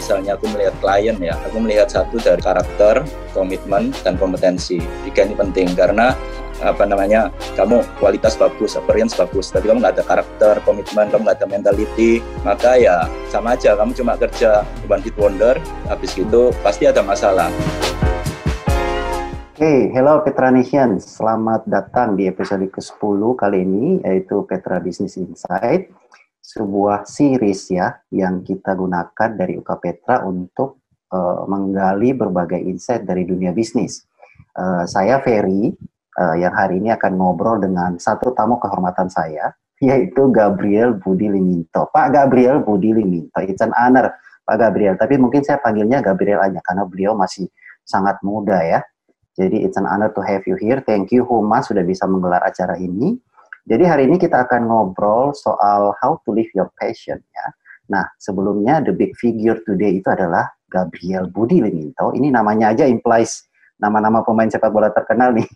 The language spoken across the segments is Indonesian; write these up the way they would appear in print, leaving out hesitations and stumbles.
misalnya aku melihat klien ya, aku melihat satu dari karakter, komitmen, dan kompetensi. 3 ini penting karena kamu kualitas bagus, appearance bagus, tapi kamu nggak ada karakter, komitmen, kamu nggak ada mentality, maka ya sama aja, kamu cuma kerja one hit wonder, habis itu pasti ada masalah. Hey, hello Petranicians, selamat datang di episode ke-10 kali ini, yaitu Petra Business Insight, sebuah series ya, yang kita gunakan dari UK Petra untuk menggali berbagai insight dari dunia bisnis. Saya Ferry, yang hari ini akan ngobrol dengan satu tamu kehormatan saya, yaitu Gabriel Budi Liminto. Pak Gabriel Budi Liminto, it's an honor Pak Gabriel, tapi mungkin saya panggilnya Gabriel aja karena beliau masih sangat muda ya. Jadi it's an honor to have you here. Thank you Humas sudah bisa menggelar acara ini. Jadi hari ini kita akan ngobrol soal how to live your passion ya. Nah sebelumnya the big figure today itu adalah Gabriel Budi Liminto. Ini namanya aja implies nama-nama pemain sepak bola terkenal nih.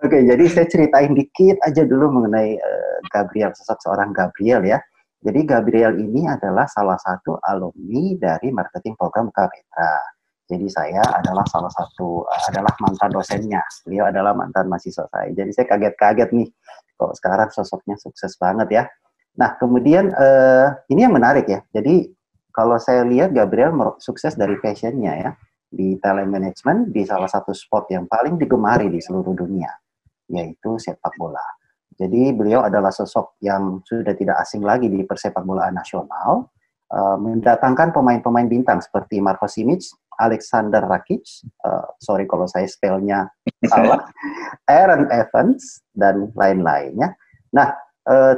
Oke, jadi saya ceritain dikit aja dulu mengenai Gabriel, sosok seorang Gabriel ya. Jadi Gabriel ini adalah salah satu alumni dari marketing program UK Petra. Jadi saya adalah adalah mantan dosennya. Beliau adalah mantan mahasiswa saya. Jadi saya kaget-kaget nih, kok sekarang sosoknya sukses banget ya. Nah kemudian ini yang menarik ya. Jadi kalau saya lihat Gabriel sukses dari passionnya ya. Di talent management, di salah satu sport yang paling digemari di seluruh dunia, yaitu sepak bola. Jadi beliau adalah sosok yang sudah tidak asing lagi di persepak bolaan nasional, mendatangkan pemain-pemain bintang seperti Marko Simic, Alexander Rakic, sorry kalau saya spellnya salah, Aaron Evans, dan lain-lainnya. Nah,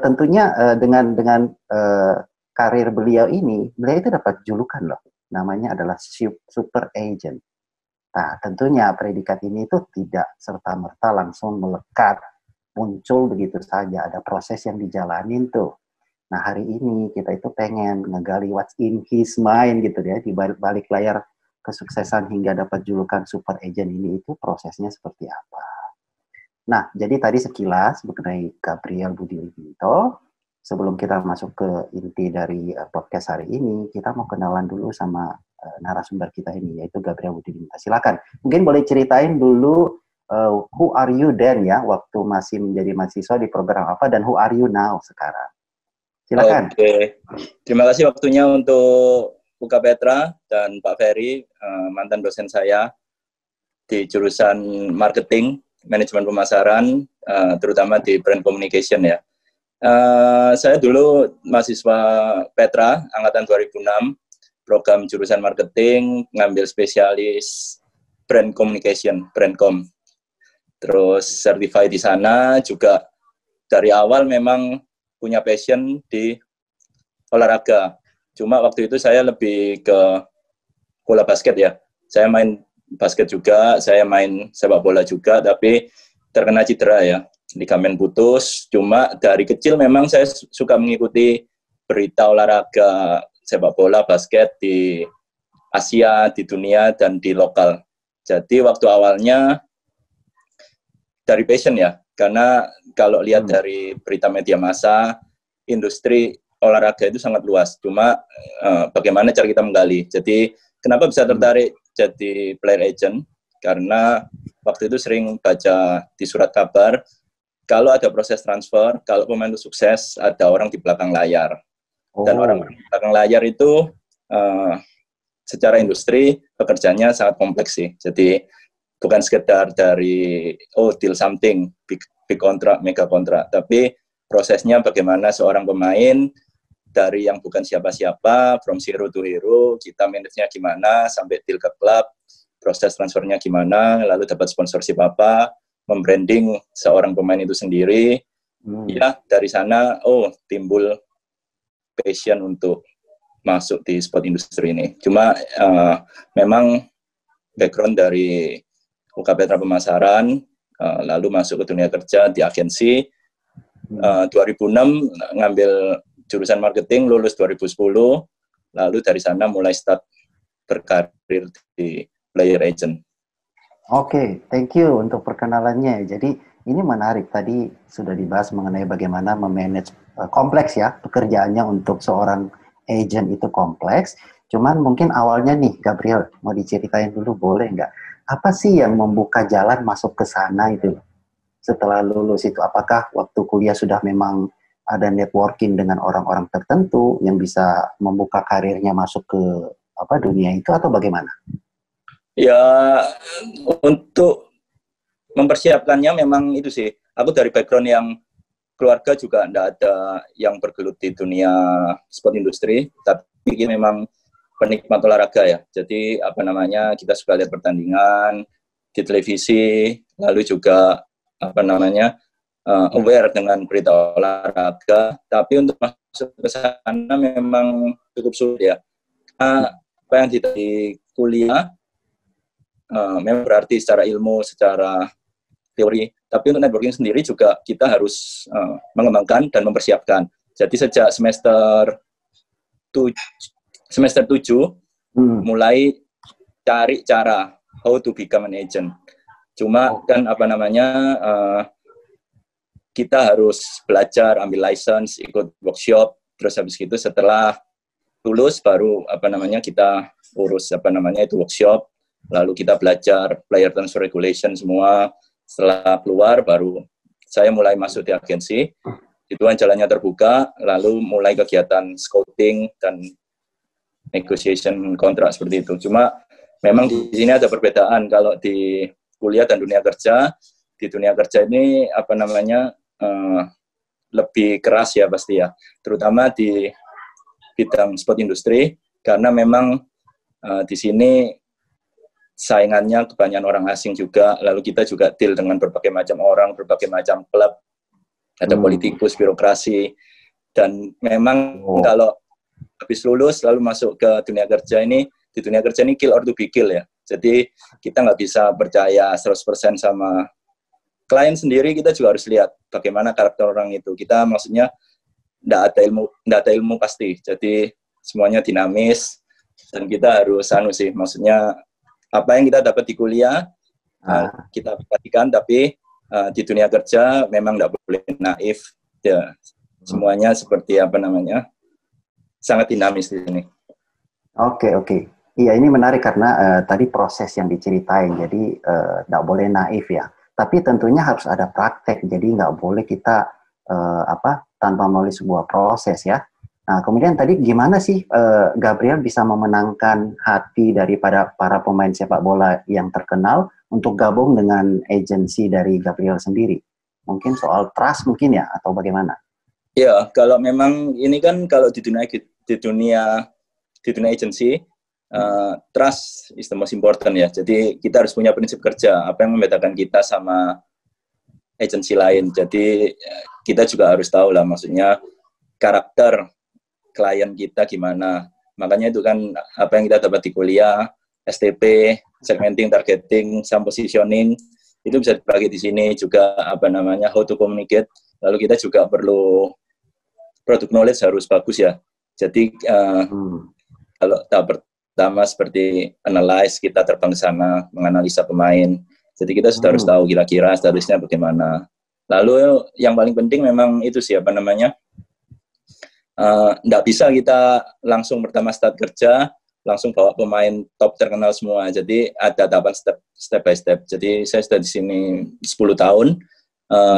tentunya dengan karir beliau ini, beliau itu dapat julukan loh. Namanya adalah super agent. Nah, tentunya predikat ini itu tidak serta-merta langsung melekat, muncul begitu saja. Ada proses yang dijalanin tuh. Nah, hari ini kita itu pengen ngegali what's in his mind gitu ya, di balik layar kesuksesan hingga dapat julukan super agent ini itu prosesnya seperti apa. Nah, jadi tadi sekilas mengenai Gabriel Budi Liminto. Sebelum kita masuk ke inti dari podcast hari ini, kita mau kenalan dulu sama narasumber kita ini, yaitu Gabriel Budi Liminto. Silakan. Mungkin boleh ceritain dulu who are you then ya, waktu masih menjadi mahasiswa di program apa, dan who are you now sekarang. Silakan. Oke. Terima kasih waktunya untuk UK Petra dan Pak Ferry, mantan dosen saya di jurusan marketing, manajemen pemasaran, terutama di brand communication ya. Saya dulu mahasiswa Petra, angkatan 2006, program jurusan marketing, ngambil spesialis brand communication, brandcom. Terus certified di sana, juga dari awal memang punya passion di olahraga. Cuma waktu itu saya lebih ke bola basket ya. Saya main basket juga, saya main sepak bola juga, tapi terkena cedera ya. Ligamen putus, cuma dari kecil memang saya suka mengikuti berita olahraga sepak bola, basket di Asia, di dunia, dan di lokal. Jadi waktu awalnya dari passion ya, karena kalau lihat dari berita media massa, industri olahraga itu sangat luas, cuma bagaimana cara kita menggali. Jadi kenapa bisa tertarik jadi player agent? Karena waktu itu sering baca di surat kabar, kalau ada proses transfer, kalau pemain itu sukses, ada orang di belakang layar. Dan orang di belakang layar itu secara industri pekerjaannya sangat kompleks sih. Jadi bukan sekedar dari deal something, big kontrak, mega kontrak, tapi prosesnya bagaimana seorang pemain dari yang bukan siapa-siapa, from zero to hero, kita manage-nya gimana, sampai deal ke klub, proses transfernya gimana, lalu dapat sponsorship apa, membranding seorang pemain itu sendiri. Ya dari sana timbul passion untuk masuk di sport industri ini. Cuma memang background dari UK Petra Pemasaran, lalu masuk ke dunia kerja di agensi. 2006 ngambil jurusan marketing, lulus 2010, lalu dari sana mulai start berkarir di player agent. Oke, thank you untuk perkenalannya. Jadi ini menarik, tadi sudah dibahas mengenai bagaimana memanage kompleks ya, pekerjaannya untuk seorang agent itu kompleks. Cuman mungkin awalnya nih, Gabriel, mau diceritain dulu boleh nggak? Apa sih yang membuka jalan masuk ke sana itu? Setelah lulus itu, apakah waktu kuliah sudah memang ada networking dengan orang-orang tertentu yang bisa membuka karirnya masuk ke dunia itu atau bagaimana? Ya, untuk mempersiapkannya memang itu sih. Aku dari background yang keluarga juga tidak ada yang bergelut di dunia sport industri, tapi memang penikmat olahraga ya. Jadi apa namanya, kita suka lihat pertandingan di televisi, lalu juga apa namanya aware dengan berita olahraga. Tapi untuk masuk ke sana memang cukup sulit ya. Apa yang di kuliah memang berarti secara ilmu, secara teori. Tapi untuk networking sendiri juga kita harus mengembangkan dan mempersiapkan. Jadi sejak semester 7 mulai cari cara how to become an agent. Cuma kan apa namanya kita harus belajar, ambil license, ikut workshop, terus habis itu setelah lulus baru apa namanya kita urus apa namanya itu workshop, lalu kita belajar player transfer regulation semua. Setelah keluar baru saya mulai masuk di agensi. Itu kan jalannya terbuka, lalu mulai kegiatan scouting dan negotiation kontrak seperti itu. Cuma memang di sini ada perbedaan kalau di kuliah dan dunia kerja. Di dunia kerja ini apa namanya lebih keras ya pasti ya, terutama di bidang sport industri karena memang di sini saingannya kebanyakan orang asing juga, lalu kita juga deal dengan berbagai macam orang, berbagai macam klub, ada politikus, birokrasi, dan memang kalau habis lulus lalu masuk ke dunia kerja ini, di dunia kerja ini kill or to be kill ya, jadi kita nggak bisa percaya 100% sama klien sendiri, kita juga harus lihat bagaimana karakter orang itu. Kita maksudnya nggak ada ilmu pasti, jadi semuanya dinamis, dan kita harus maksudnya apa yang kita dapat di kuliah kita perhatikan, tapi di dunia kerja memang nggak boleh naif ya, semuanya seperti apa namanya sangat dinamis di sini. Oke. Iya, ini menarik karena tadi proses yang diceritain, jadi nggak boleh naif ya, tapi tentunya harus ada praktek, jadi nggak boleh kita tanpa melalui sebuah proses ya. Nah, kemudian tadi gimana sih Gabriel bisa memenangkan hati daripada para pemain sepak bola yang terkenal untuk gabung dengan agensi dari Gabriel sendiri? Mungkin soal trust mungkin ya, atau bagaimana? Ya, kalau memang ini kan kalau di dunia agensi, trust is the most important ya. Jadi kita harus punya prinsip kerja, apa yang membedakan kita sama agensi lain. Jadi kita juga harus tahu lah, maksudnya karakter klien kita gimana. Makanya itu kan apa yang kita dapat di kuliah, STP, segmenting, targeting, some positioning, itu bisa dipakai di sini juga apa namanya how to communicate. Lalu kita juga perlu product knowledge harus bagus ya. Jadi kalau tahap pertama seperti analyze, kita terbang ke sana menganalisa pemain. Jadi kita sudah harus tahu kira-kira statusnya bagaimana. Lalu yang paling penting memang itu sih apa namanya, nggak bisa kita langsung pertama start kerja langsung bawa pemain top terkenal semua. Jadi ada tahapan step by step. Jadi saya sudah di sini 10 tahun.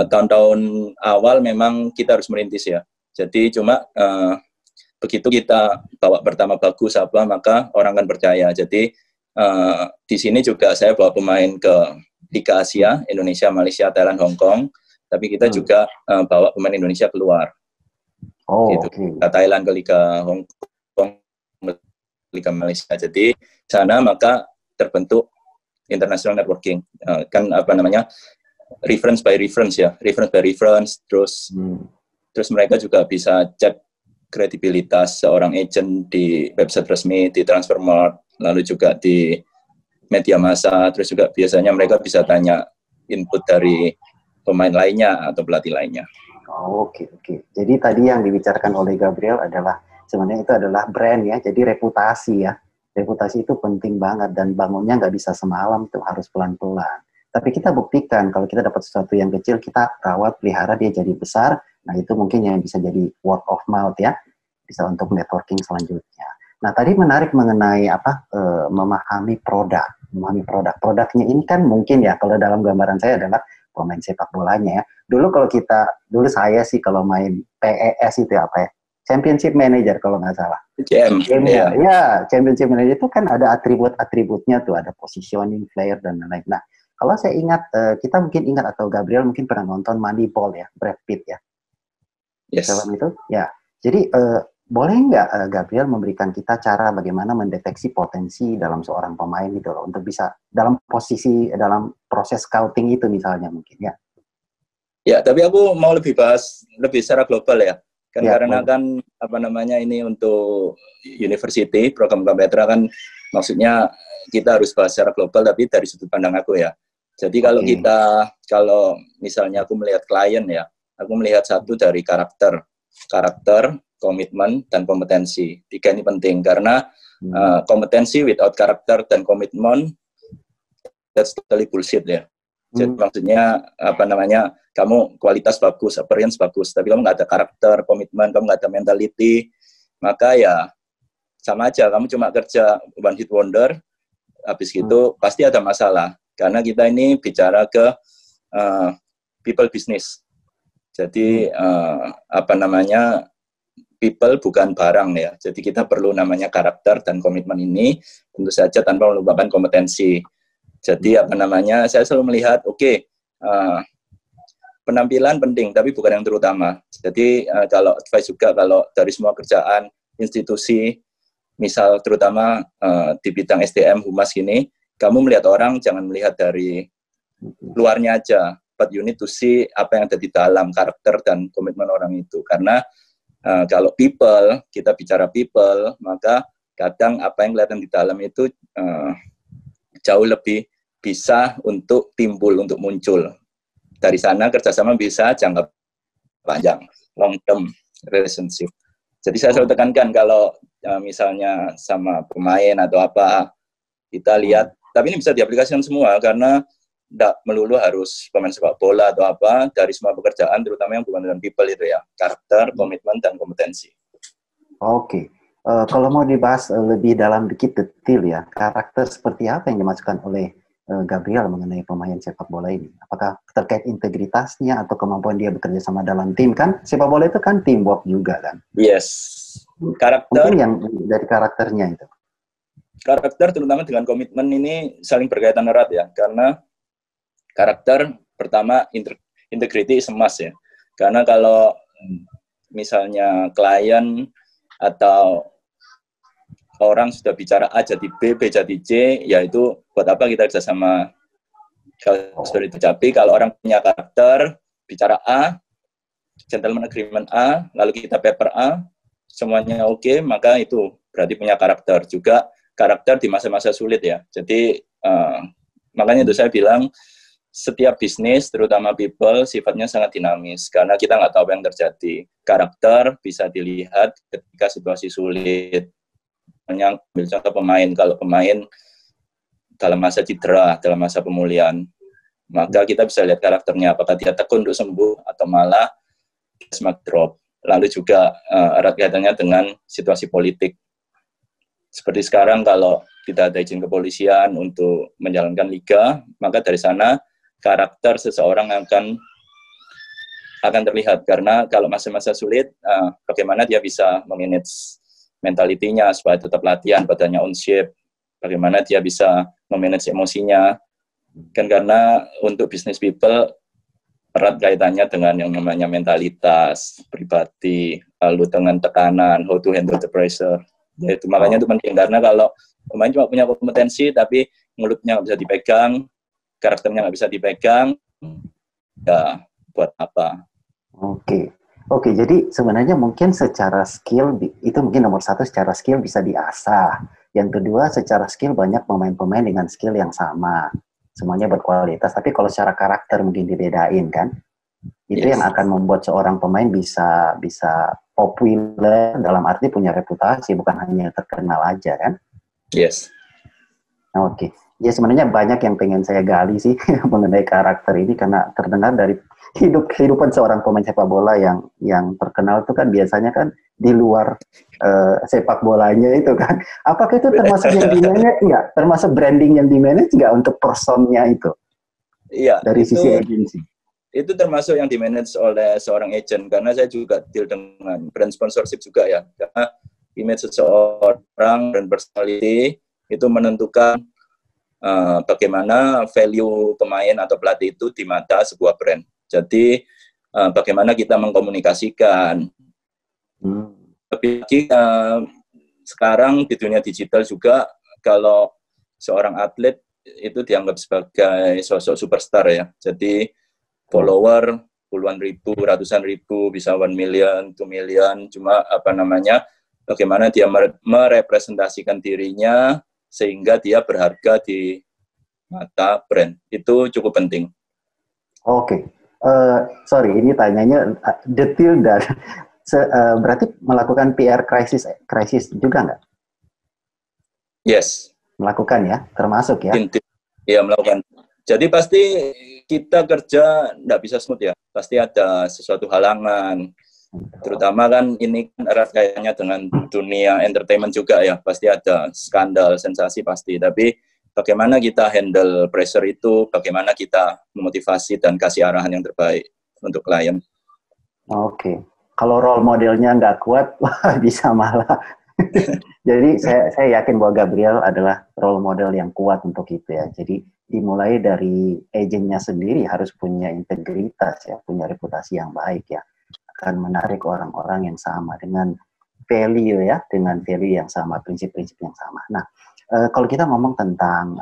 Tahun-tahun awal memang kita harus merintis ya. Jadi cuma begitu kita bawa pertama bagus maka orang akan percaya. Jadi di sini juga saya bawa pemain ke Liga Asia, Indonesia, Malaysia, Thailand, Hong Kong. Tapi kita juga bawa pemain Indonesia keluar. Gitu. Ke Thailand, ke Liga Hong Kong, Liga Malaysia. Jadi sana maka terbentuk international networking. Kan apa namanya, reference by reference ya, terus mereka juga bisa cek kredibilitas seorang agent di website resmi, di Transfermarkt, lalu juga di media massa, terus juga biasanya mereka bisa tanya input dari pemain lainnya atau pelatih lainnya. Oke. Jadi tadi yang dibicarakan oleh Gabriel adalah sebenarnya itu adalah brand ya, jadi reputasi ya. Reputasi itu penting banget dan bangunnya nggak bisa semalam, tuh harus pelan-pelan. Tapi kita buktikan kalau kita dapat sesuatu yang kecil, kita rawat, pelihara, dia jadi besar. Nah itu mungkin yang bisa jadi word of mouth ya, bisa untuk networking selanjutnya. Nah, tadi menarik mengenai memahami produk. Memahami produk. Produknya ini kan mungkin ya, kalau dalam gambaran saya adalah pemain sepak bolanya ya. Dulu saya sih kalau main PES itu apa ya? Championship Manager kalau nggak salah. CM, Gamenya, ya, Championship Manager itu kan ada atribut-atributnya tuh, ada positioning, player, dan lain-lain. Nah, kalau saya ingat, kita mungkin ingat atau Gabriel mungkin pernah nonton Moneyball ya, Brad Pitt ya. Yes. Film itu, ya. Jadi, boleh nggak Gabriel memberikan kita cara bagaimana mendeteksi potensi dalam seorang pemain gitu loh, untuk bisa dalam proses scouting itu misalnya mungkin ya. Ya, tapi aku mau lebih secara global ya. Ya, Karena kan ini untuk university, program Petra kan maksudnya kita harus bahas secara global tapi dari sudut pandang aku ya. Jadi kalau misalnya aku melihat klien ya, aku melihat satu dari karakter, komitmen, dan kompetensi. 3 ini penting karena kompetensi without karakter dan komitmen, that's totally bullshit ya. Jadi maksudnya kamu kualitas bagus, appearance bagus, tapi kamu nggak ada karakter, komitmen, kamu nggak ada mentality, maka ya sama aja, kamu cuma kerja one hit wonder, habis gitu pasti ada masalah. Karena kita ini bicara ke people business. Jadi people bukan barang ya. Jadi kita perlu namanya karakter dan komitmen ini tentu saja tanpa melupakan kompetensi. Jadi saya selalu melihat penampilan penting tapi bukan yang terutama. Jadi kalau advice juga kalau dari semua kerjaan institusi misal terutama di bidang SDM humas ini, kamu melihat orang jangan melihat dari luarnya aja, but you need to see apa yang ada di dalam karakter dan komitmen orang itu. Karena kalau kita bicara people, maka kadang apa yang kelihatan di dalam itu jauh lebih bisa untuk timbul, untuk muncul. Dari sana kerjasama bisa jangka panjang, long term relationship. Jadi saya selalu tekankan kalau misalnya sama pemain atau apa, kita lihat, tapi ini bisa diaplikasikan semua karena tidak melulu harus pemain sepak bola atau apa, dari semua pekerjaan terutama yang bukan dengan people itu ya, karakter, komitmen, dan kompetensi. Oke. Kalau mau dibahas lebih dalam dikit detail ya, karakter seperti apa yang dimasukkan oleh Gabriel mengenai pemain sepak bola ini? Apakah terkait integritasnya atau kemampuan dia bekerja sama dalam tim? Kan sepak bola itu kan teamwork juga kan? Yes. Karakter. Mungkin yang dari karakternya itu. Karakter terutama dengan komitmen ini saling berkaitan erat ya, karena karakter pertama integrity is a must ya. Karena kalau misalnya klien atau orang sudah bicara A jadi B, B jadi C, ya itu buat apa kita kerja sama kalau sudah dicapai. Kalau orang punya karakter, bicara A, gentleman agreement A, lalu kita paper A, semuanya oke, maka itu berarti punya karakter. Juga karakter di masa-masa sulit ya. Jadi makanya itu saya bilang setiap bisnis, terutama people, sifatnya sangat dinamis karena kita nggak tahu apa yang terjadi. Karakter bisa dilihat ketika situasi sulit. Yang ambil contoh pemain, kalau pemain dalam masa cedera, dalam masa pemulihan, maka kita bisa lihat karakternya, apakah dia tekun untuk sembuh atau malah smart drop. Lalu juga erat kaitannya dengan situasi politik. Seperti sekarang kalau tidak ada izin kepolisian untuk menjalankan liga, maka dari sana karakter seseorang akan terlihat. Karena kalau masa-masa sulit, bagaimana dia bisa memanage mentalitinya supaya tetap latihan, badannya on shape, bagaimana dia bisa memanage emosinya. Kan karena untuk business people erat kaitannya dengan yang namanya mentalitas pribadi, lalu dengan tekanan, how to handle the pressure. Itu makanya itu penting, karena kalau pemain cuma punya kompetensi tapi mulutnya nggak bisa dipegang, karakternya nggak bisa dipegang, ya buat apa? Oke, jadi sebenarnya mungkin secara skill, itu mungkin nomor satu, secara skill bisa diasah. Yang kedua, secara skill banyak pemain-pemain dengan skill yang sama. Semuanya berkualitas, tapi kalau secara karakter mungkin dibedain kan. Itu yang akan membuat seorang pemain bisa populer, dalam arti punya reputasi, bukan hanya terkenal aja kan. Yes. Oke. Ya sebenarnya banyak yang pengen saya gali sih mengenai karakter ini karena terdengar dari kehidupan seorang pemain sepak bola yang terkenal itu kan biasanya kan di luar sepak bolanya itu kan. Apakah itu termasuk yang di manage nggak? Termasuk branding yang di manage nggak untuk personnya itu Iya, dari sisi agensi? itu termasuk yang dimanage oleh seorang agent karena saya juga deal dengan brand sponsorship juga ya. Karena image seseorang dan personality itu menentukan bagaimana value pemain atau pelatih itu di mata sebuah brand. Jadi bagaimana kita mengkomunikasikan. Lebih lagi sekarang di dunia digital juga kalau seorang atlet itu dianggap sebagai sosok superstar ya. Jadi follower puluhan ribu, ratusan ribu, bisa 1 million, 2 million, cuma bagaimana dia merepresentasikan dirinya sehingga dia berharga di mata brand. Itu cukup penting. Oke. Sorry, ini tanyanya detail dan berarti melakukan PR krisis juga nggak? Yes. Melakukan ya, termasuk ya? Iya, melakukan. Jadi pasti kita kerja nggak bisa smooth ya. Pasti ada sesuatu halangan. Terutama kan ini kan erat kaitannya dengan dunia entertainment juga ya. Pasti ada skandal, sensasi pasti. Tapi bagaimana kita handle pressure itu, bagaimana kita memotivasi dan kasih arahan yang terbaik untuk klien. Oke. Kalau role modelnya nggak kuat, wah bisa malah. Jadi saya yakin bahwa Gabriel adalah role model yang kuat untuk itu ya. Jadi dimulai dari agennya sendiri harus punya integritas ya, punya reputasi yang baik ya. Akan menarik orang-orang yang sama dengan value ya, dengan value yang sama, prinsip-prinsip yang sama. Nah, kalau kita ngomong tentang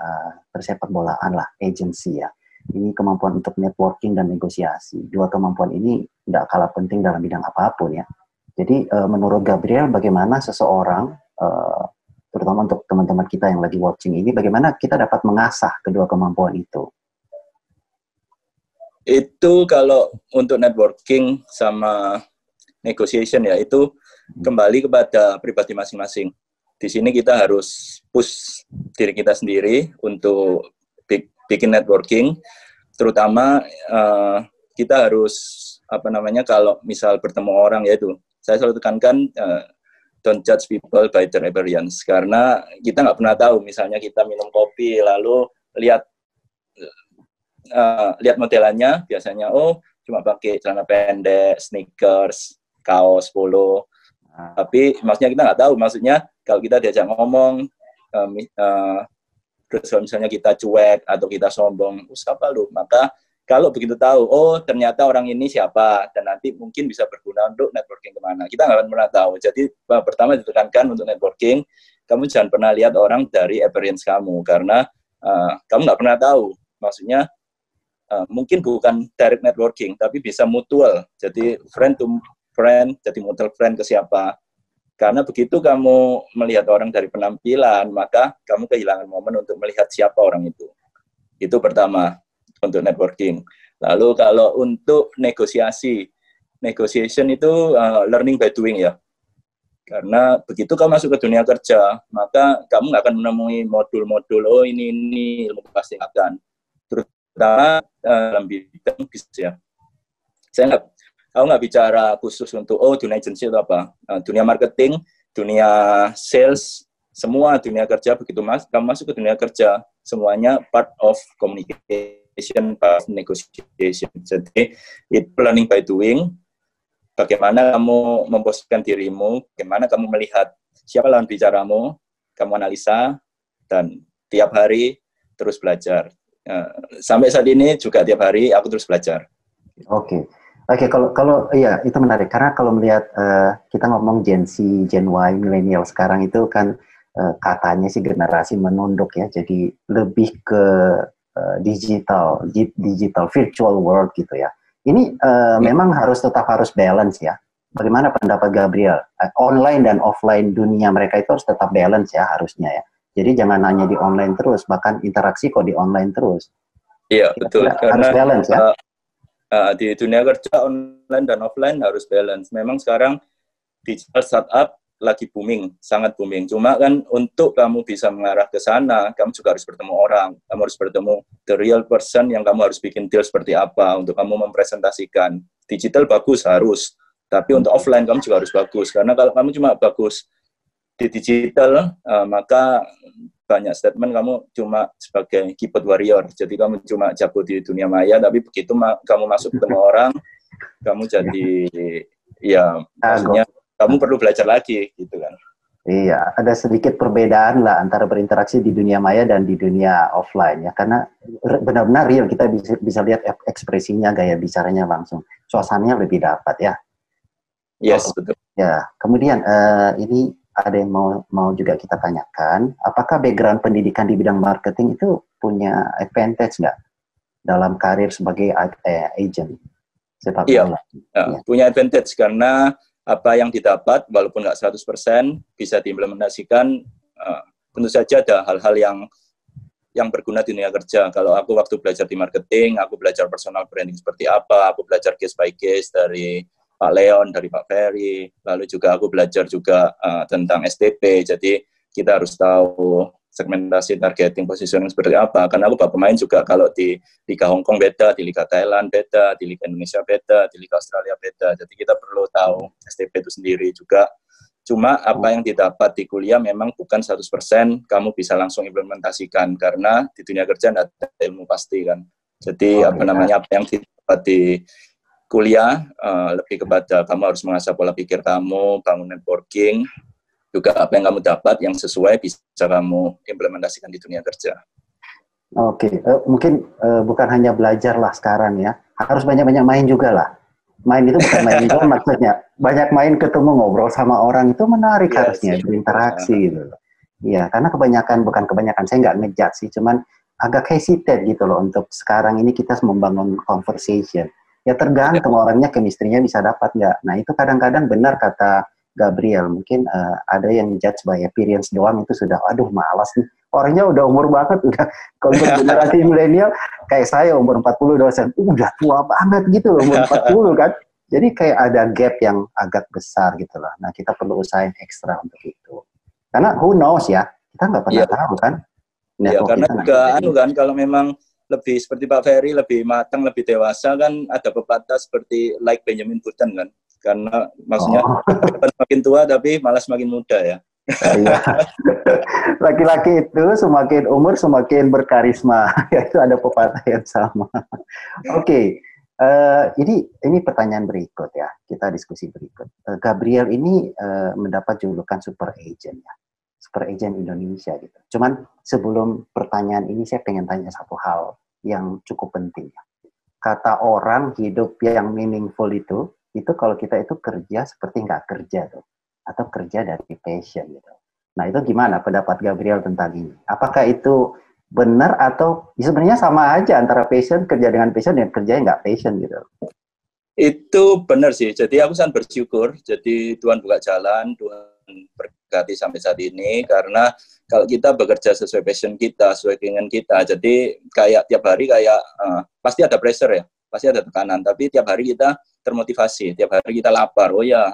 persepak bolaan lah, agency ya. Ini kemampuan untuk networking dan negosiasi. Dua kemampuan ini tidak kalah penting dalam bidang apapun ya. Jadi menurut Gabriel, bagaimana seseorang, terutama untuk teman-teman kita yang lagi watching ini, bagaimana kita dapat mengasah kedua kemampuan itu? Itu kalau untuk networking sama negotiation ya, itu kembali kepada pribadi masing-masing. Di sini kita harus push diri kita sendiri untuk bikin networking, terutama kita harus kalau misal bertemu orang, yaitu saya selalu tekankan don't judge people by their appearance, karena kita nggak pernah tahu, misalnya kita minum kopi lalu lihat modelannya, biasanya cuma pakai celana pendek, sneakers, kaos, polo, tapi maksudnya kita nggak tahu, maksudnya kalau kita diajak ngomong terus misalnya kita cuek atau kita sombong, siapa lu? Maka kalau begitu tahu, ternyata orang ini siapa, dan nanti mungkin bisa berguna untuk networking kemana. Kita nggak pernah tahu. Jadi pertama ditekankan untuk networking, kamu jangan pernah lihat orang dari appearance kamu, karena kamu nggak pernah tahu. Maksudnya mungkin bukan direct networking, tapi bisa mutual. Jadi friend to friend, jadi mutual friend ke siapa. Karena begitu kamu melihat orang dari penampilan, maka kamu kehilangan momen untuk melihat siapa orang itu. Itu pertama, untuk networking. Lalu kalau untuk negotiation itu learning by doing ya. Karena begitu kamu masuk ke dunia kerja, maka kamu nggak akan menemui modul-modul, ini ilmu pasti akan. Terutama dalam bidang bisnis ya. Aku nggak bicara khusus untuk dunia agency atau apa, dunia marketing, dunia sales, semua dunia kerja. Begitu kamu masuk ke dunia kerja, semuanya part of communication, part of negotiation. Jadi itu learning by doing. Bagaimana kamu memposisikan dirimu, bagaimana kamu melihat siapa lawan bicaramu, kamu analisa, dan tiap hari terus belajar. Sampai saat ini juga tiap hari aku terus belajar. Oke, kalau iya itu menarik karena kalau melihat kita ngomong Gen Z, Gen Y, milenial sekarang itu kan katanya sih generasi menunduk ya, jadi lebih ke digital virtual world gitu ya. Ini memang tetap harus balance ya. Bagaimana pendapat Gabriel? Online dan offline dunia mereka itu harus tetap balance ya harusnya ya. Jadi jangan hanya di online terus, bahkan interaksi kok di online terus. Iya, betul. Harus balance ya. Di dunia kerja online dan offline harus balance. Memang sekarang digital startup lagi booming, sangat booming. Cuma kan untuk kamu bisa mengarah ke sana, kamu juga harus bertemu orang. Kamu harus bertemu the real person yang kamu harus bikin deal seperti apa untuk kamu mempresentasikan. Digital bagus harus, tapi untuk offline kamu juga harus bagus. Karena kalau kamu cuma bagus di digital, maka banyak statement kamu cuma sebagai keyboard warrior. Jadi kamu cuma jago di dunia maya, tapi begitu kamu masuk ketemu orang, kamu jadi ya maksudnya kamu perlu belajar lagi gitu kan. Iya, ada sedikit perbedaan lah antara berinteraksi di dunia maya dan di dunia offline ya, karena benar-benar real, kita bisa lihat ekspresinya, gaya bicaranya langsung, suasananya lebih dapat ya. Yes, betul. Ya, kemudian ini ada yang mau juga kita tanyakan, apakah background pendidikan di bidang marketing itu punya advantage nggak dalam karir sebagai agent? Iya, punya advantage karena apa yang didapat, walaupun nggak 100%, bisa diimplementasikan. Tentu saja ada hal-hal yang berguna di dunia kerja. Kalau aku waktu belajar di marketing, aku belajar personal branding seperti apa, aku belajar case by case dari Pak Leon, dari Pak Ferry, lalu juga aku belajar juga tentang STP, jadi kita harus tahu segmentasi, targeting, positioning seperti apa. Karena aku pemain juga kalau di Liga Hong Kong beda, di Liga Thailand beda, di Liga Indonesia beda, di Liga Australia beda. Jadi kita perlu tahu STP itu sendiri juga. Cuma apa yang didapat di kuliah memang bukan 100% kamu bisa langsung implementasikan. Karena di dunia kerja tidak ada ilmu pasti kan. Jadi apa yang didapat di kuliah lebih kepada kamu harus mengasah pola pikir kamu, bangun networking, juga apa yang kamu dapat yang sesuai bisa kamu implementasikan di dunia kerja. Oke, mungkin bukan hanya belajar lah sekarang ya, harus banyak-banyak main juga lah. Main itu bukan main juga maksudnya, banyak main, ketemu, ngobrol sama orang itu menarik harusnya, berinteraksi gitu. Iya, karena bukan kebanyakan, saya nggak ngejat sih, cuman agak hesitate gitu loh untuk sekarang ini kita membangun conversation. Ya tergantung orangnya, chemistry-nya bisa dapat nggak. Nah itu kadang-kadang benar kata Gabriel, mungkin ada yang judge by appearance doang, itu sudah, aduh malas nih. Orangnya udah umur banget, udah kalau generasi milenial, kayak saya umur 40 dosen, udah tua banget gitu loh, umur 40 kan. Jadi kayak ada gap yang agak besar gitu loh. Nah kita perlu usahain ekstra untuk itu. Karena who knows ya, kita nggak pernah tahu kan. Iya, karena juga kalau memang lebih seperti Pak Ferry, lebih matang, lebih dewasa kan, ada pepatah seperti like Benjamin Button kan. Karena maksudnya semakin tua tapi malah semakin muda ya. Laki-laki itu semakin umur semakin berkarisma. Itu ada pepatah yang sama. Oke. Ini pertanyaan berikut ya. Kita diskusi berikut. Gabriel ini mendapat julukan super agent ya. Super agent Indonesia gitu. Cuman sebelum pertanyaan ini saya pengen tanya satu hal yang cukup penting ya. Kata orang hidup yang meaningful itu kalau kita itu kerja seperti nggak kerja tuh, atau kerja dari passion gitu. Nah itu gimana pendapat Gabriel tentang ini? Apakah itu benar atau sebenarnya sama aja antara passion, kerja dengan passion dan kerja nggak passion gitu? Itu benar sih. Jadi aku sangat bersyukur. Jadi Tuhan buka jalan, Tuhan berkati sampai saat ini. Karena kalau kita bekerja sesuai passion kita, sesuai keinginan kita, jadi kayak tiap hari pasti ada pressure ya, pasti ada tekanan. Tapi tiap hari kita termotivasi, tiap hari kita lapar. Oh ya,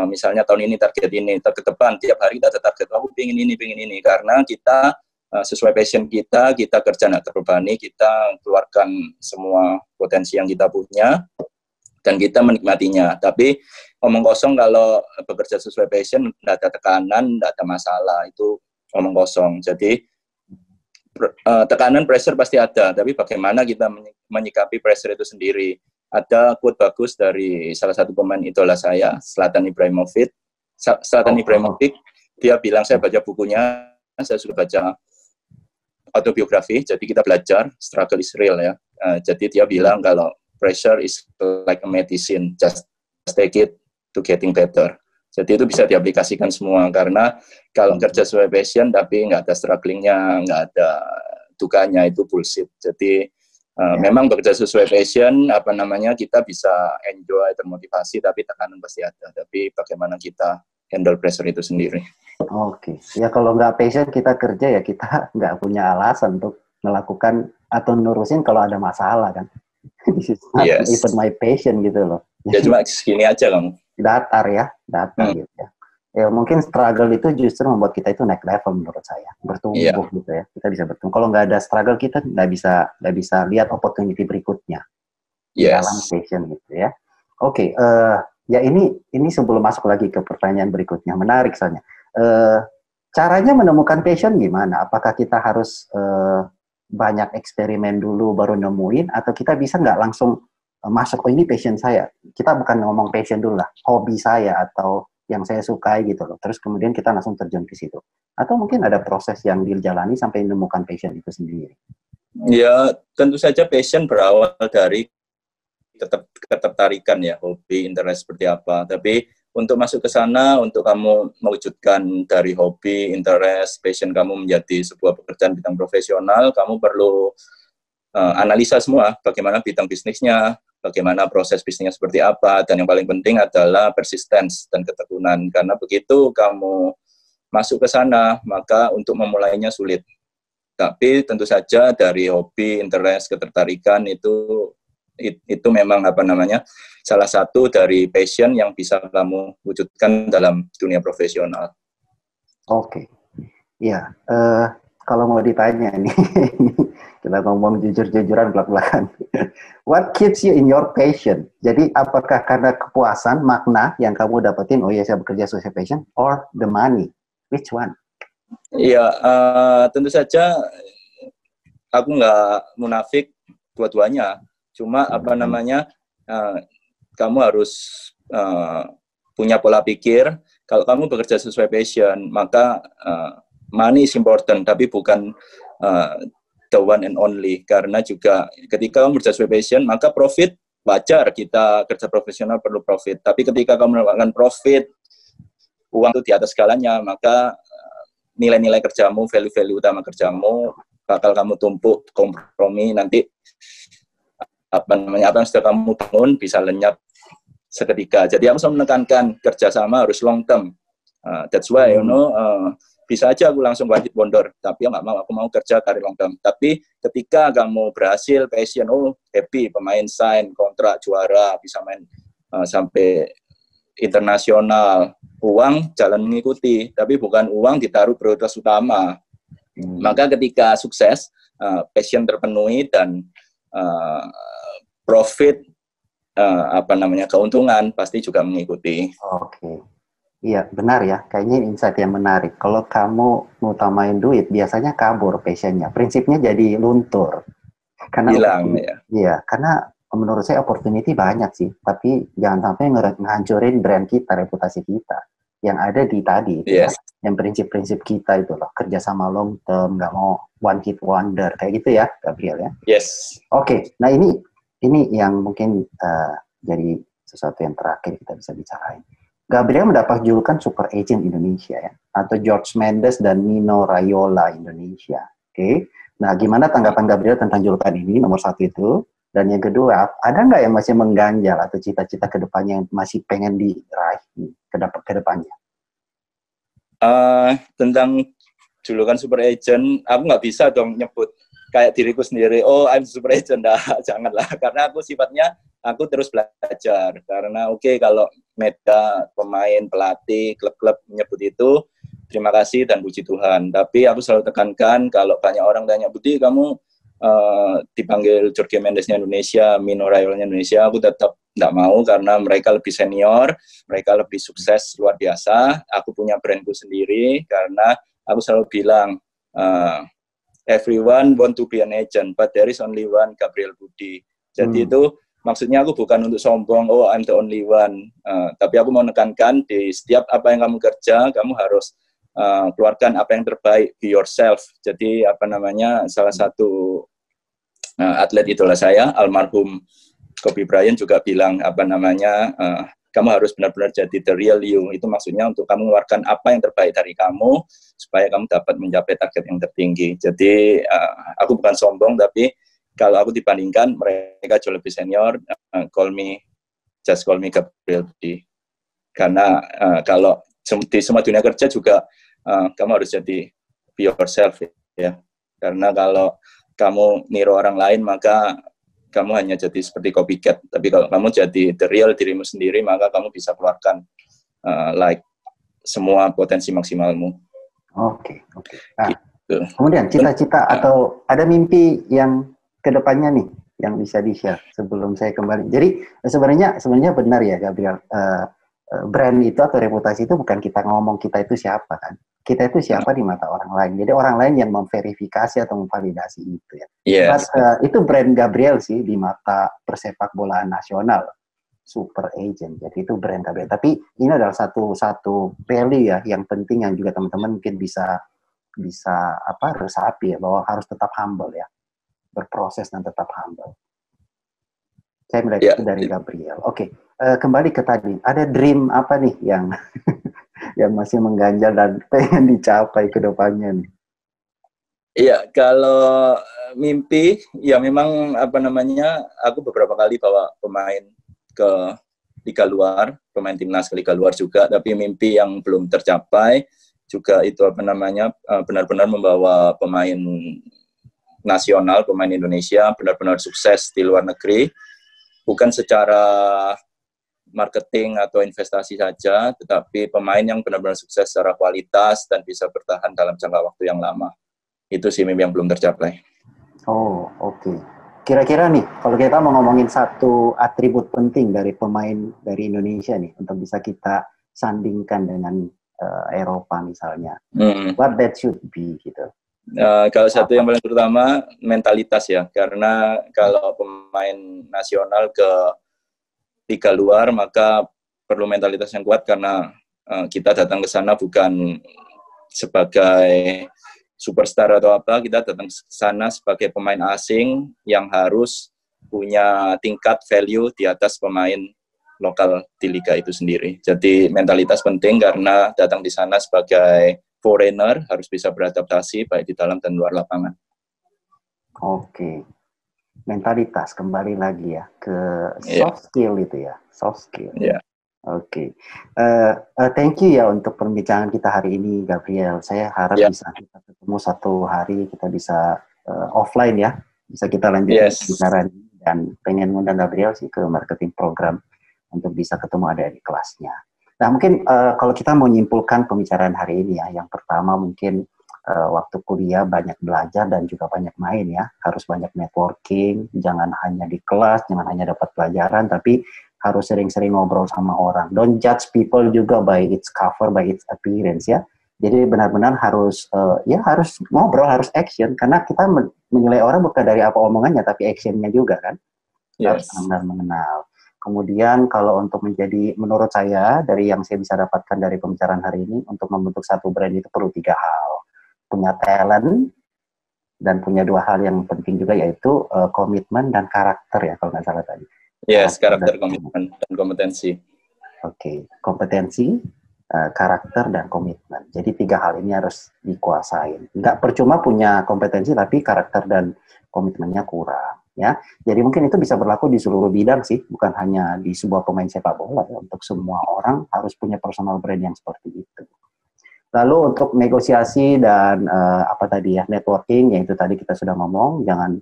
misalnya tahun ini target ini, ke depan tiap hari kita ada target. Aku pengen ini, karena kita sesuai passion kita kerja nggak terbebani, kita keluarkan semua potensi yang kita punya dan kita menikmatinya. Tapi omong kosong kalau bekerja sesuai passion, nggak ada tekanan, nggak ada masalah, itu omong kosong. Jadi tekanan, pressure pasti ada, tapi bagaimana kita menyikapi pressure itu sendiri. Ada quote bagus dari salah satu pemain idola saya, Zlatan Ibrahimovic. Dia bilang, saya baca bukunya, saya sudah baca autobiografi, jadi kita belajar, struggle is real ya. Jadi dia bilang kalau pressure is like a medicine, just take it to getting better. Jadi itu bisa diaplikasikan semua, karena kalau kerja sesuai passion tapi nggak ada strugglingnya, nggak ada dukanya, itu bullshit. Jadi memang bekerja sesuai passion, kita bisa enjoy, termotivasi, tapi tekanan pasti ada. Tapi bagaimana kita handle pressure itu sendiri. Oke, ya kalau nggak passion kita kerja ya kita nggak punya alasan untuk melakukan atau nurusin kalau ada masalah kan. This is not even my passion gitu loh. Ya cuma segini aja kamu. Datar gitu ya. Ya mungkin struggle itu justru membuat kita itu naik level menurut saya, bertumbuh gitu ya. Kita bisa bertumbuh. Kalau nggak ada struggle kita nggak bisa lihat opportunity berikutnya di dalam passion gitu ya. Oke, ya ini sebelum masuk lagi ke pertanyaan berikutnya, menarik soalnya. Caranya menemukan passion gimana? Apakah kita harus banyak eksperimen dulu baru nemuin, atau kita bisa nggak langsung masuk, oh ini passion saya. Kita bukan ngomong passion dulu lah, hobi saya atau yang saya sukai gitu loh. Terus kemudian kita langsung terjun ke situ. Atau mungkin ada proses yang dijalani sampai menemukan passion itu sendiri. Ya, tentu saja passion berawal dari ketertarikan ya, hobi, interest seperti apa. Tapi untuk masuk ke sana, untuk kamu mewujudkan dari hobi, interest, passion kamu menjadi sebuah pekerjaan bidang profesional, kamu perlu analisa semua, bagaimana bidang bisnisnya, bagaimana proses bisnisnya seperti apa, dan yang paling penting adalah persistence dan ketekunan. Karena begitu kamu masuk ke sana, maka untuk memulainya sulit. Tapi tentu saja dari hobi, interest, ketertarikan itu memang salah satu dari passion yang bisa kamu wujudkan dalam dunia profesional. Oke, ya. Kalau mau ditanya nih, kita ngomong jujur-jujuran belak-belakan. What keeps you in your passion? Jadi apakah karena kepuasan, makna yang kamu dapetin, oh ya saya bekerja sesuai passion, or the money? Which one? Iya, tentu saja aku nggak munafik dua-duanya. Cuma kamu harus punya pola pikir. Kalau kamu bekerja sesuai passion, maka money is important, tapi bukan the one and only. Karena juga ketika kamu bekerja sesuai passion, maka profit wajar, kita kerja profesional perlu profit. Tapi ketika kamu mendapatkan profit, uang itu di atas segalanya, maka nilai-nilai kerjamu, value-value utama kerjamu bakal kamu tumpuk kompromi, nanti apa yang sudah kamu bangun bisa lenyap seketika. Jadi aku selalu menekankan kerjasama harus long term. That's why bisa aja aku langsung wajib bondor, tapi aku mau kerja karir long term. Tapi ketika kamu berhasil passion, happy, pemain sign kontrak juara, bisa main sampai internasional, uang jalan mengikuti, tapi bukan uang ditaruh prioritas utama. Maka ketika sukses, passion terpenuhi dan profit, keuntungan pasti juga mengikuti. Oke. Iya, benar ya. Kayaknya insight yang menarik. Kalau kamu ngutamain duit, biasanya kabur passionnya. Prinsipnya jadi luntur. Karena hilang ya. Iya, karena menurut saya opportunity banyak sih, tapi jangan sampai ngehancurin brand kita, reputasi kita yang ada di tadi itu ya, yang prinsip-prinsip kita itu loh, kerjasama long term, nggak mau one hit wonder kayak gitu ya, Gabriel ya. Yes. Oke, nah ini yang mungkin jadi sesuatu yang terakhir kita bisa bicarain. Gabriel mendapat julukan super agent Indonesia ya, atau George Mendes dan Nino Raiola Indonesia. Oke. Nah, gimana tanggapan Gabriel tentang julukan ini, nomor satu itu? Dan yang kedua, ada nggak yang masih mengganjal atau cita-cita ke depannya yang masih pengen diraih ke depannya? Tentang julukan super agent, aku nggak bisa dong nyebut kayak diriku sendiri, I'm super agent, janganlah. Karena aku sifatnya, aku terus belajar. Karena kalau media, pemain, pelatih, klub-klub menyebut itu, terima kasih dan puji Tuhan. Tapi aku selalu tekankan, kalau banyak orang tanya, Budi, kamu dipanggil Jorge Mendesnya Indonesia, Mino Raiola Indonesia, aku tetap tidak mau karena mereka lebih senior, mereka lebih sukses luar biasa. Aku punya brandku sendiri karena aku selalu bilang, everyone want to be an agent, but there is only one Gabriel Budi. Jadi itu maksudnya aku bukan untuk sombong, I'm the only one. Tapi aku mau menekankan di setiap apa yang kamu kerja, kamu harus keluarkan apa yang terbaik, be yourself. Jadi salah satu atlet idola saya, almarhum Kobe Bryant juga bilang kamu harus benar-benar jadi the real you. Itu maksudnya untuk kamu mengeluarkan apa yang terbaik dari kamu supaya kamu dapat mencapai target yang tertinggi. Jadi aku bukan sombong, tapi kalau aku dibandingkan mereka jauh lebih senior, just call me Gabriel Budi. Karena kalau di semua dunia kerja juga kamu harus jadi be yourself ya. Karena kalau kamu niru orang lain maka kamu hanya jadi seperti copycat. Tapi kalau kamu jadi the real dirimu sendiri maka kamu bisa keluarkan like semua potensi maksimalmu. Oke. Nah, Gitu. kemudian cita-cita atau ada mimpi yang kedepannya nih yang bisa di-share sebelum saya kembali. Jadi sebenarnya benar ya Gabriel, brand itu atau reputasi itu bukan kita ngomong kita itu siapa kan. Kita itu siapa di mata orang lain. Jadi orang lain yang memverifikasi atau memvalidasi itu ya. Yes. Itu brand Gabriel sih di mata persepak bolaan nasional. Super agent. Jadi itu brand Gabriel. Tapi ini adalah satu value ya yang penting yang juga teman-teman mungkin bisa resapi ya, bahwa harus tetap humble ya, berproses dan tetap humble. Saya melihat itu dari Gabriel. Oke, kembali ke tadi, ada dream apa nih yang yang masih mengganjal dan pengen dicapai ke depannya nih? Iya, kalau mimpi ya memang aku beberapa kali bawa pemain ke liga luar, pemain timnas ke liga luar juga, tapi mimpi yang belum tercapai juga itu benar-benar membawa pemain nasional, pemain Indonesia benar-benar sukses di luar negeri, bukan secara marketing atau investasi saja, tetapi pemain yang benar-benar sukses secara kualitas dan bisa bertahan dalam jangka waktu yang lama. Itu sih mimpi yang belum tercapai. Oh, oke. Kira-kira nih, kalau kita mau ngomongin satu atribut penting dari pemain dari Indonesia nih, untuk bisa kita sandingkan dengan Eropa misalnya, what that should be gitu. Kalau satu yang paling pertama mentalitas ya, karena kalau pemain nasional ke liga luar maka perlu mentalitas yang kuat, karena kita datang ke sana bukan sebagai superstar atau apa, kita datang ke sana sebagai pemain asing yang harus punya tingkat value di atas pemain lokal di liga itu sendiri. Jadi mentalitas penting, karena datang di sana sebagai foreigner harus bisa beradaptasi baik di dalam dan luar lapangan. Oke. Mentalitas kembali lagi ya ke soft skill itu ya, soft skill. Yeah. Oke. Thank you ya untuk perbincangan kita hari ini, Gabriel. Saya harap bisa kita ketemu satu hari, kita bisa offline ya, bisa kita lanjutkan pembicaraan dan pengen ngundang Gabriel sih ke marketing program untuk bisa ketemu ada di kelasnya. Nah mungkin kalau kita mau menyimpulkan pembicaraan hari ini ya, yang pertama mungkin waktu kuliah banyak belajar dan juga banyak main ya, harus banyak networking, jangan hanya di kelas, jangan hanya dapat pelajaran, tapi harus sering-sering ngobrol sama orang. Don't judge people juga by its cover, by its appearance ya. Jadi benar-benar harus harus ngobrol, harus action, karena kita menilai orang bukan dari apa omongannya, tapi actionnya juga kan. Harus benar-benar mengenal. Kemudian kalau untuk menurut saya dari yang saya bisa dapatkan dari pembicaraan hari ini, untuk membentuk satu brand itu perlu 3 hal. Punya talent dan punya 2 hal yang penting juga, yaitu komitmen dan karakter ya kalau nggak salah tadi. Yes, karakter, komitmen, dan kompetensi. Oke, kompetensi, karakter, dan komitmen. Jadi 3 hal ini harus dikuasain. Nggak percuma punya kompetensi tapi karakter dan komitmennya kurang. Ya, jadi mungkin itu bisa berlaku di seluruh bidang sih, bukan hanya di sebuah pemain sepak bola. Ya. Untuk semua orang harus punya personal brand yang seperti itu. Lalu untuk negosiasi dan networking, yaitu tadi kita sudah ngomong, jangan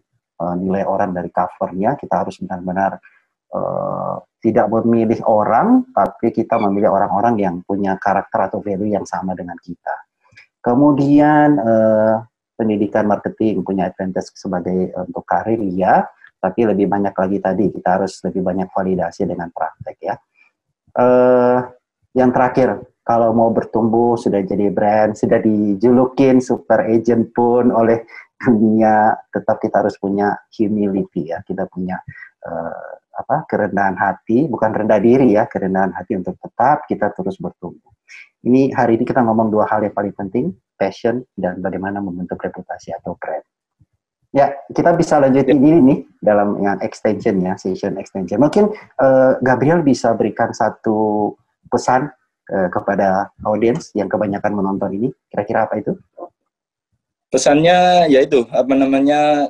nilai orang dari covernya, kita harus benar-benar tidak memilih orang, tapi kita memilih orang-orang yang punya karakter atau value yang sama dengan kita. Kemudian pendidikan marketing punya advantage sebagai untuk karir ya, tapi lebih banyak lagi tadi kita harus lebih banyak validasi dengan praktek ya. Yang terakhir, kalau mau bertumbuh sudah jadi brand, sudah dijulukin super agent pun oleh dunia, tetap kita harus punya humility ya, kita punya kerendahan hati, bukan rendah diri ya, kerendahan hati untuk tetap kita terus bertumbuh. Ini hari ini kita ngomong 2 hal yang paling penting, passion dan bagaimana membentuk reputasi atau brand. Ya, kita bisa lanjutin ini nih dalam yang extension ya, session extension. Mungkin Gabriel bisa berikan satu pesan kepada audiens yang kebanyakan menonton ini. Kira-kira apa itu? Pesannya yaitu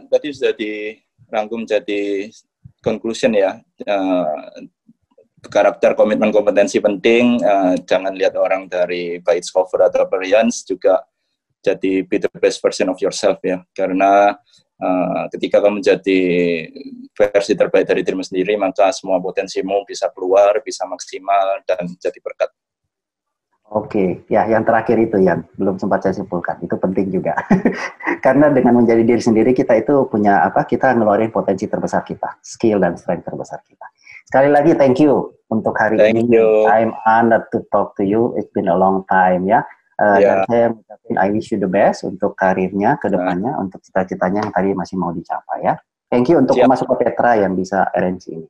tadi sudah dirangkum jadi conclusion ya. Karakter, komitmen, kompetensi penting. Jangan lihat orang dari by its cover atau appearance, juga jadi be the best version of yourself ya. Karena ketika kamu jadi versi terbaik dari dirimu sendiri, maka semua potensimu bisa keluar, bisa maksimal dan jadi berkat. Oke, ya yang terakhir itu yang belum sempat saya simpulkan, itu penting juga. Karena dengan menjadi diri sendiri kita itu punya apa? Kita ngeluarin potensi terbesar kita, skill dan strength terbesar kita. Sekali lagi thank you untuk hari Thank ini. you. I'm honored to talk to you. It's been a long time ya. Dan saya mengucapkan I wish you the best untuk karirnya ke depannya, untuk cita-citanya yang tadi masih mau dicapai ya. Thank you untuk Siap. Mas Petra yang bisa arrange ini.